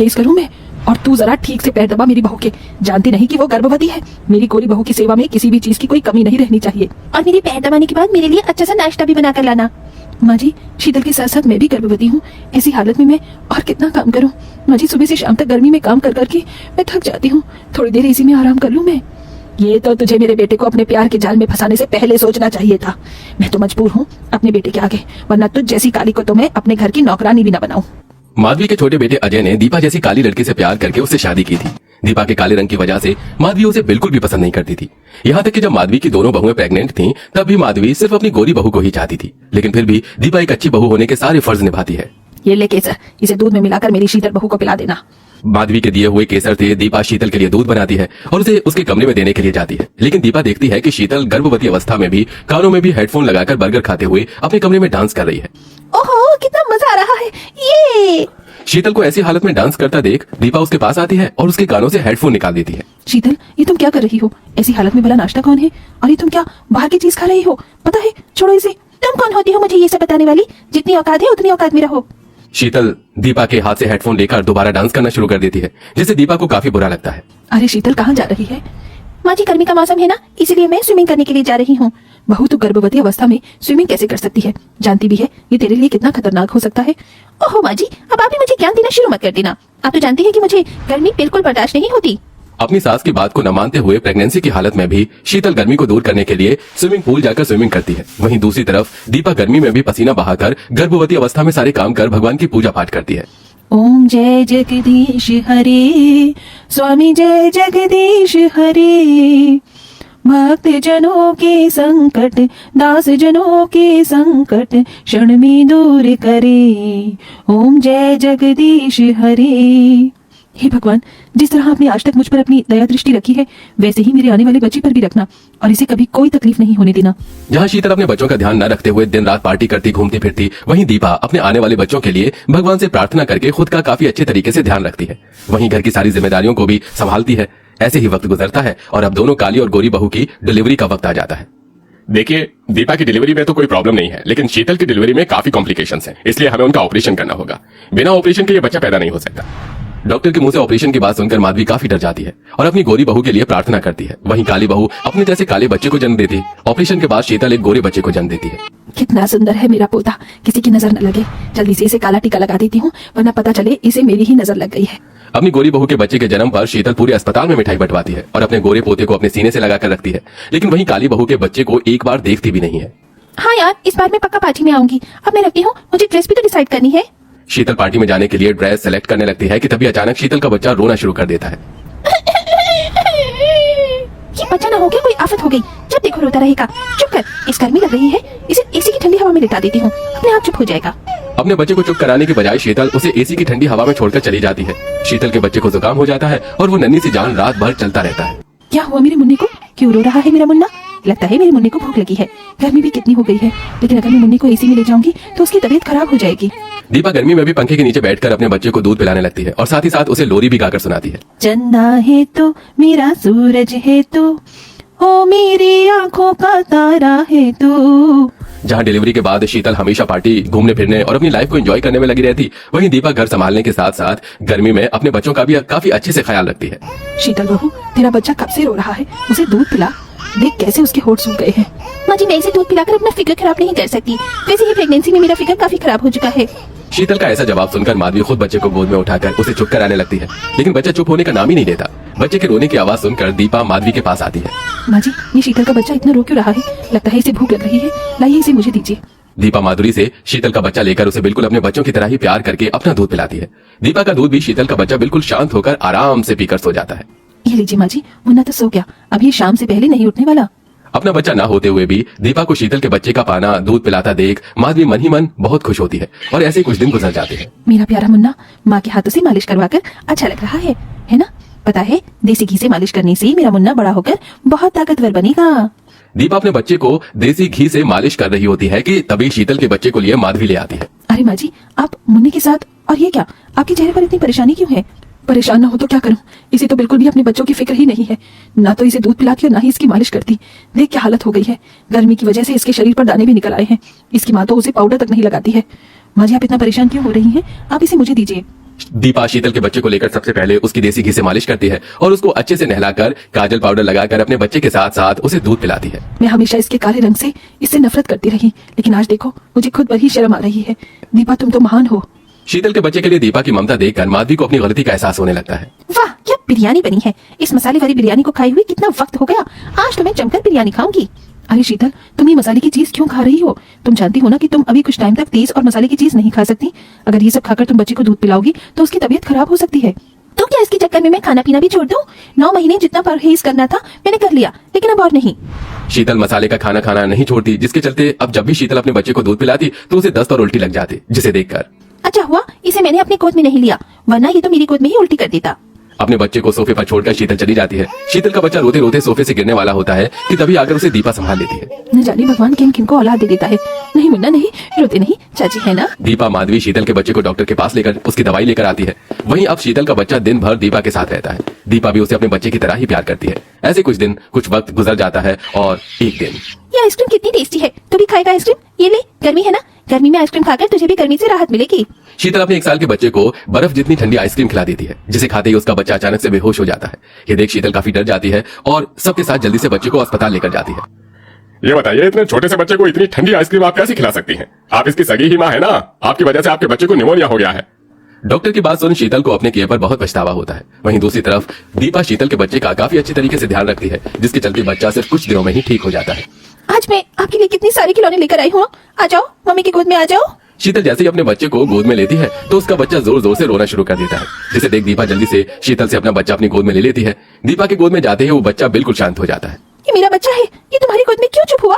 Case करूं मैं? और तू जरा ठीक से पैर दबा मेरी बहू के। जानती नहीं कि वो गर्भवती है? मेरी गोरी बहू की सेवा में किसी भी चीज की कोई कमी नहीं रहनी चाहिए। और मेरी पैर दबाने के बाद मेरे लिए अच्छा सा नाश्ता भी बना कर लाना। माँ जी, शीतल के साथ साथ मैं भी गर्भवती हूँ। ऐसी हालत में मैं और कितना काम करूँ? माँ जी, सुबह से शाम तक गर्मी में काम कर करके मैं थक जाती हूँ। थोड़ी देर इसी में आराम कर लूँ मैं। ये तो तुझे मेरे बेटे को अपने प्यार के जाल में फंसाने से पहले सोचना चाहिए था। मैं तो मजबूर हूँ अपने बेटे के आगे, वरना तुझ जैसी काली को तो मैं अपने घर की नौकरानी भी न बनाऊं। माधवी के छोटे बेटे अजय ने दीपा जैसी काली लड़की से प्यार करके उससे शादी की थी। दीपा के काले रंग की वजह से माधवी उसे बिल्कुल भी पसंद नहीं करती थी। यहाँ तक कि जब माधवी की दोनों बहुएं प्रेग्नेंट थीं, तब भी माधवी सिर्फ अपनी गोरी बहू को ही चाहती थी। लेकिन फिर भी दीपा एक अच्छी बहू होने के सारे फर्ज निभाती है। ये ले केसर, इसे दूध में मिलाकर मेरी शीतल बहू को पिला देना। माधवी के दिए हुए केसर से दीपा शीतल के लिए दूध बनाती है और उसे उसके कमरे में देने के लिए जाती है। लेकिन दीपा देखती है कि शीतल गर्भवती अवस्था में भी कानों में भी हेडफोन लगाकर बर्गर खाते हुए अपने कमरे में डांस कर रही है। ओहो, कितना मजा आ रहा है ये। शीतल को ऐसी हालत में डांस करता देख दीपा उसके पास आती है और उसके कानों से हेडफोन निकाल देती है। शीतल, ये तुम क्या कर रही हो? ऐसी हालत में भला नाश्ता कौन है? और ये तुम क्या बाहर की चीज खा रही हो? पता है, छोड़ो इसे। तुम कौन होती हो मुझे ये सब बताने वाली? जितनी औकात है उतनी औकात में रहो। शीतल दीपा के हाथ से हेडफोन लेकर दोबारा डांस करना शुरू कर देती है, जिससे दीपा को काफी बुरा लगता है। अरे शीतल, कहाँ जा रही है? माँ जी, गर्मी का मौसम है ना, इसीलिए मैं स्विमिंग करने के लिए जा रही हूँ। बहू तो गर्भवती अवस्था में स्विमिंग कैसे कर सकती है? जानती भी है ये तेरे लिए कितना खतरनाक हो सकता है। ओहो माँ जी, अब आप भी मुझे ज्ञान देना शुरू मत कर देना। आप तो जानती है कि मुझे गर्मी बिल्कुल बर्दाश्त नहीं होती। अपनी सास की बात को न मानते हुए प्रेगनेंसी की हालत में भी शीतल गर्मी को दूर करने के लिए स्विमिंग पूल जाकर स्विमिंग करती है। वहीं दूसरी तरफ दीपा गर्मी में भी पसीना बहाकर गर्भवती अवस्था में सारे काम कर भगवान की पूजा पाठ करती है। ओम जय जगदीश हरे, स्वामी जय जगदीश हरे। भक्त जनों के संकट, दास जनों के संकट क्षण में दूर करे। ओम जय जगदीश हरे। हे भगवान, जिस तरह आपने आज तक मुझ पर अपनी दया दृष्टि रखी है, वैसे ही मेरे आने वाले बच्चे पर भी रखना और इसे कभी कोई तकलीफ नहीं होने देना। जहाँ शीतल अपने बच्चों का ध्यान न रखते हुए दिन रात पार्टी करती घूमती फिरती, वहीं दीपा अपने आने वाले बच्चों के लिए भगवान से प्रार्थना करके खुद का काफी अच्छे तरीके से ध्यान रखती है। वहीं घर की सारी जिम्मेदारियों को भी संभालती है। ऐसे ही वक्त गुजरता है और अब दोनों काली और गोरी बहू की डिलीवरी का वक्त आ जाता है। देखिए, दीपा की डिलीवरी में तो कोई प्रॉब्लम नहीं है, लेकिन शीतल की डिलीवरी में काफी कॉम्प्लिकेशंस हैं, इसलिए हमें उनका ऑपरेशन करना होगा। बिना ऑपरेशन के ये बच्चा पैदा नहीं हो सकता। डॉक्टर के मुंह से ऑपरेशन की बात सुनकर माधवी काफी डर जाती है और अपनी गोरी बहू के लिए प्रार्थना करती है। वहीं काली बहू अपने जैसे काले बच्चे को जन्म देती है। ऑपरेशन के बाद शीतल एक गोरे बच्चे को जन्म देती है। कितना सुंदर है मेरा पोता, किसी की नजर न लगे। जल्दी से इसे काला टीका लगा देती हूँ, वरना पता चले इसे मेरी ही नजर लग गई है। अपनी गोरी बहू के बच्चे के जन्म पर शीतल पूरे अस्पताल में मिठाई बंटवाती है और अपने गोरे पोते को अपने सीने से लगाकर रखती है। लेकिन वहीं काली बहू के बच्चे को एक बार देखती भी नहीं है। हाँ यार, इस बार मैं पक्का पार्टी में आऊंगी। अब मैं रखती हूँ, मुझे ड्रेस भी तो डिसाइड करनी है। शीतल पार्टी में जाने के लिए ड्रेस सेलेक्ट करने लगती है कि तभी अचानक शीतल का बच्चा रोना शुरू कर देता है। ये बच्चा ना हो गया, कोई आफत हो गई। जब देखो रोता रहेगा। चुप कर, इस गर्मी लग रही है, इसे एसी की ठंडी हवा में लिटा देती हूँ, अपने आप चुप हो जाएगा। अपने बच्चे को चुप कराने की बजाय शीतल उसे एसी की ठंडी हवा में छोड़कर चली जाती है। शीतल के बच्चे को जुकाम हो जाता है और वो नन्ही सी जान रात भर चलता रहता है। क्या हुआ मेरे मुन्नी को? क्यों रो रहा है मेरा मुन्ना? लगता है मेरे मुन्नी को भूख लगी है। गर्मी भी कितनी हो गई है, लेकिन अगर मैं मुन्नी को एसी में ले जाऊंगी तो उसकी तबीयत खराब हो जाएगी। दीपा गर्मी में भी पंखे के नीचे बैठकर अपने बच्चे को दूध पिलाने लगती है और साथ ही साथ उसे लोरी भी गाकर सुनाती है। चंदा है तो मेरा सूरज है तो, ओ मेरी आंखों का तारा है तो। जहाँ डिलीवरी के बाद शीतल हमेशा पार्टी, घूमने फिरने और अपनी लाइफ को एंजॉय करने में लगी रहती, वहीं दीपा घर संभालने के साथ साथ गर्मी में अपने बच्चों का भी काफी अच्छे से ख्याल रखती है। शीतल बहू, तेरा बच्चा कब से रो रहा है, उसे दूध पिला। देख कैसे उसके होठ सूख गए हैं। माँ जी, मैं इसे दूध पिलाकर अपना फिगर खराब नहीं कर सकती। वैसे ही प्रेगनेंसी में मेरा फिगर काफी खराब हो चुका है। शीतल का ऐसा जवाब सुनकर माधवी खुद बच्चे को गोद में उठाकर उसे चुप कराने लगती है, लेकिन बच्चा चुप होने का नाम ही नहीं लेता। बच्चे के रोने की आवाज सुनकर दीपा माधवी के पास आती है। माँ जी, ये शीतल का बच्चा इतना रो क्यों रहा है? लगता है इसे भूख लग रही है। लाइए इसे मुझे दीजिए। दीपा माधुरी से शीतल का बच्चा लेकर उसे बिल्कुल अपने बच्चों की तरह ही प्यार करके अपना दूध पिलाती है। दीपा का दूध भी शीतल का बच्चा बिल्कुल शांत होकर आराम से पीकर सो जाता है। ये लीजिए माँ जी, मुन्ना तो सो गया, अब ये शाम से पहले नहीं उठने वाला। अपना बच्चा ना होते हुए भी दीपा को शीतल के बच्चे का पाना, दूध पिलाता देख माधवी मन ही मन बहुत खुश होती है और ऐसे कुछ दिन गुजर जाते हैं। मेरा प्यारा मुन्ना माँ के हाथों से मालिश करवाकर अच्छा लग रहा है ना? पता है, देसी घी से मालिश करने से मेरा मुन्ना बड़ा होकर बहुत ताकतवर बनेगा। दीपा अपने बच्चे को देसी घी से मालिश कर रही होती है कि तभी शीतल के बच्चे को लिए माधवी ले आती है। अरे माँ जी, आप मुन्ने के साथ, और ये क्या, आपके चेहरे पर इतनी परेशानी क्यों है? परेशान ना हो तो क्या करूं? इसे तो बिल्कुल भी अपने बच्चों की फिक्र ही नहीं है। ना तो इसे दूध पिलाती और ना ही इसकी मालिश करती। देख क्या हालत हो गई है। गर्मी की वजह से इसके शरीर पर दाने भी निकल आए हैं। इसकी माँ तो उसे पाउडर तक नहीं लगाती है। माँ जी, आप इतना परेशान क्यों हो रही हैं? आप इसे मुझे दीजिए। दीपा शीतल के बच्चे को लेकर सबसे पहले उसकी देसी घी से मालिश करती है और उसको अच्छे से नहलाकर काजल पाउडर लगाकर अपने बच्चे के साथ साथ उसे दूध पिलाती है। मैं हमेशा इसके काले रंग से इससे नफरत करती रही, लेकिन आज देखो मुझे खुद पर ही शर्म आ रही है। दीपा तुम तो महान हो। शीतल के बच्चे के लिए दीपा की ममता देखकर माधवी को अपनी गलती का एहसास होने लगता है। वाह क्या बिरयानी बनी है। इस मसाले वाली बिरयानी को खाए हुए कितना वक्त हो गया। आज तो मैं जमकर बिरयानी खाऊंगी। अरे शीतल, तुम ये मसाले की चीज क्यों खा रही हो? तुम जानती हो ना कि तुम अभी कुछ टाइम तक तेज और मसाले की चीज नहीं खा सकती। अगर ये सब खाकर तुम बच्चे को दूध पिलाओगी तो उसकी तबीयत खराब हो सकती है। तो क्या इसके चक्कर में मैं खाना पीना भी छोड़ दूं? 9 महीने जितना परहेज करना था मैंने कर लिया, लेकिन अब और नहीं। शीतल मसाले का खाना खाना नहीं छोड़ती, जिसके चलते अब जब भी शीतल अपने बच्चे को दूध पिलाती तो उसे दस्त और उल्टी लग जाती, जिसे देखकर अच्छा हुआ इसे मैंने अपनी गोद में नहीं लिया, वरना ये तो मेरी गोद में ही उल्टी कर देता। अपने बच्चे को सोफे पर छोड़कर शीतल चली जाती है। शीतल का बच्चा रोते रोते सोफे से गिरने वाला होता है कि तभी आकर उसे दीपा संभाल लेती है। न जाने भगवान किन किन को औलाद दे देता है। नहीं मुन्ना नहीं, रोते नहीं, चाची है ना। दीपा माधवी शीतल के बच्चे को डॉक्टर के पास लेकर उसकी दवाई लेकर आती है। वहीं अब शीतल का बच्चा दिन भर दीपा के साथ रहता है। दीपा भी उसे अपने बच्चे की तरह ही प्यार करती है। ऐसे कुछ दिन कुछ वक्त गुजर जाता है और एक दिन ये आइसक्रीम कितनी टेस्टी है। तू भी खाएगा आइसक्रीम? ये ले, गर्मी है ना, गर्मी में आइसक्रीम खाकर तुझे भी गर्मी से राहत मिलेगी। शीतल अपने 1 साल के बच्चे को बर्फ जितनी ठंडी आइसक्रीम खिला देती है, जिसे खाते ही उसका बच्चा अचानक से बेहोश हो जाता है। ये देख शीतल काफी डर जाती है और सबके साथ जल्दी से बच्चे को अस्पताल लेकर जाती है। ये बताइए, इतने छोटे से बच्चे को इतनी ठंडी आइसक्रीम आप कैसे खिला सकती हैं? आप इसकी सगी ही माँ है ना। आपकी वजह से आपके बच्चे को निमोनिया हो गया है। डॉक्टर की बात सुन शीतल को अपने किए पर बहुत पछतावा होता है। वहीं दूसरी तरफ दीपा शीतल के बच्चे का काफी अच्छे तरीके से ध्यान रखती है, जिसके चलते बच्चा सिर्फ कुछ दिनों में ही ठीक हो जाता है। आज मैं आपके लिए कितनी सारी खिलौने लेकर आई हूँ। आ जाओ मम्मी की गोद में आ जाओ। शीतल जैसे ही अपने बच्चे को गोद में लेती है तो उसका बच्चा जोर जोर से रोना शुरू कर देता है, जिसे देख दीपा जल्दी से शीतल से अपना बच्चा अपनी गोद में ले लेती है। दीपा के गोद में जाते ही वो बच्चा बिल्कुल शांत हो जाता है। ये मेरा बच्चा है, ये तुम्हारी गोद में क्यों चुप हुआ?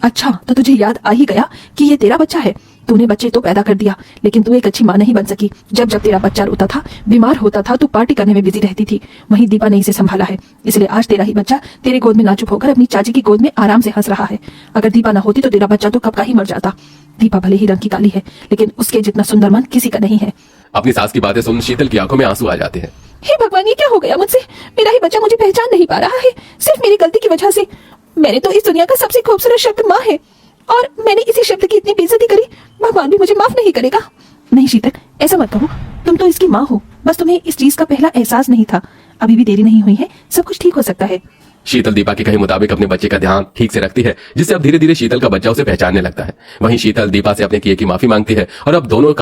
अच्छा तो तुझे याद आ ही गया कि ये तेरा बच्चा है। तूने बच्चे तो पैदा कर दिया, लेकिन तू एक अच्छी माँ नहीं बन सकी। जब जब तेरा बच्चा रोता था, बीमार होता था, तू पार्टी करने में बिजी रहती थी। वहीं दीपा ने इसे संभाला है, इसलिए आज तेरा ही बच्चा तेरे गोद में ना चुप होकर अपनी चाची की गोद में आराम से हंस रहा है। अगर दीपा ना होती तो तेरा बच्चा तो कब का ही मर जाता। दीपा भले ही रंग की काली है, लेकिन उसके जितना सुंदर मन किसी का नहीं है। अपनी सास की बातें सुन शीतल की आंखों में आंसू आ जाते हैं। हे भगवान, ये क्या हो गया मुझसे? मेरा ही बच्चा मुझे पहचान नहीं पा रहा है, सिर्फ मेरी गलती की वजह से। मैंने तो इस दुनिया का सबसे खूबसूरत शब्द माँ है, और मैंने इसी शब्द की इतनी बेइज्जती करी। भगवान भी मुझे माफ नहीं करेगा। नहीं शीतल, ऐसा मत कहो, तुम तो इसकी माँ हो। बस तुम्हें इस चीज का पहला एहसास नहीं था। अभी भी देरी नहीं हुई है, सब कुछ ठीक हो सकता है। शीतल दीपा के कहे मुताबिक अपने बच्चे का ध्यान ठीक से रखती है, जिससे अब धीरे धीरे शीतल का बच्चा उसे पहचानने लगता है। वहीं शीतल दीपा से अपने किए की माफी मांगती है और अब दोनों